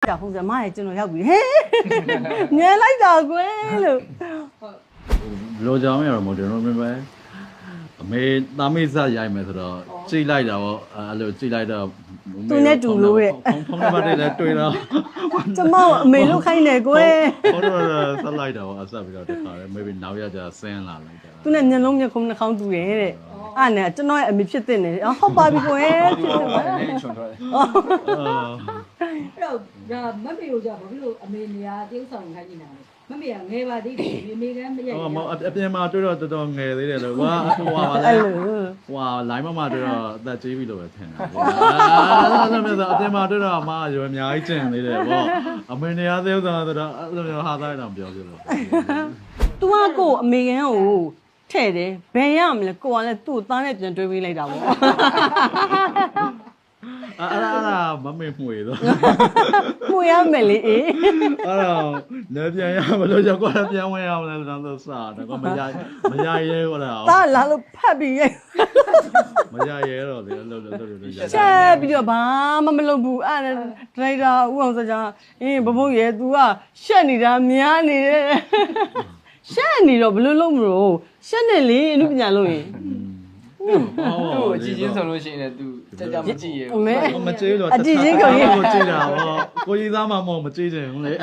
တာဖုန်းဆက်မရဲ့ကျွန်တော်ရောက်ပြီဟဲ့ငယ်လိုက်တာကွယ်လို့ လိုကြောင်ရတော့မတယ်နော်မင်းပဲအမေသားမေးစားရိုက်မယ်ဆိုတော့ကြိတ်လိုက်တာပေါ့အဲ့လိုကြိတ်လိုက်တော့ဖုန်းနံပါတ်တွေလည်းတွေ့တော့ ကျမအမေလုတ်ခိုင်းတယ်ကွယ် ဖုန်းတော့ဆက်လိုက်တာပေါ့အဆက်ပြီးတော့တခါလေ maybe နောက်ရကြဆင်းလာလိုက်တာ သူနဲ့မျက်လုံးမျက်ခုံးနှာခေါင်းတူတယ်တဲ့အဲ့နဲ့ကျွန်တော်ရဲ့အမေဖြစ်တဲ့နေဟုတ်ပါပြီကွယ် ချွန်ထွက်တယ် အဲ့တော့ဒါမမေကိုကြာဘာဖြစ်လို့အမေနေရာတရုပ်ဆောင်ခိုင်းနေတာလဲမမေကငယ်ပါသေးတယ်မေကမရိုက် ဟို ဘူး အပြင်မှာတွေ့တော့တော်တော်ငယ်သေးတယ်လို့ဟွာဟိုပါလေ အဲ့လို ဟွာ line မှာတွေ့တော့အသက်ကြီးပြီလို့ပဲထင်တာအဲ့လိုမျိုးဆိုအပြင်မှာတွေ့တော့အမရွယ်အများကြီးကျင်သေးတယ်ပေါ့အမေနေရာသေးဥစ္စာဆိုတော့အဲ့လိုမျိုးဟာသားတောင်ပြောပြလို့ तू ကကိုအမေကန်ကိုထဲ့တယ်ဘယ်ရမလဲကိုကလည်းသူ့သားနဲ့ပြန်တွဲပေးလိုက်တာပေါ့ အဲ့မမေ့မှွေတော့ မှုရမယ်လေအေး အဲ့တော့လည်းပြန်ရမလို့ကြောက်တော့ပြန်ဝင်ရမလဲဆိုတော့စတော့ကမရရဲဟောတာ သားလာလို့ဖတ်ပြီးရဲ့ မရရဲတော့လေလို့ ချက်ပြီးတော့ဘာမှမလုပ်ဘူးအဲ့ဒါဒရိုက်တာဦးအောင်စကြာဘဘုတ်ရဲ့ तू ကရှက်နေတာများနေတယ်ရှက်နေတော့ဘယ်လိုလုပ်မလို့ရှက်နေလေအမှုပညာလုပ်ရင် သူ့ကိုအကြည့်ချင်းဆိုလို့ရှိရင်လည်း तू ကြကြမကြည့်ရဘူး မကြည့်တော့ အကြည့်ချင်းကိုကြီး ကိုကြည့်တာပေါ့ကိုကြီးသားမှမဟုတ်မကြည့်ချင်ဘူးလေ အဲ့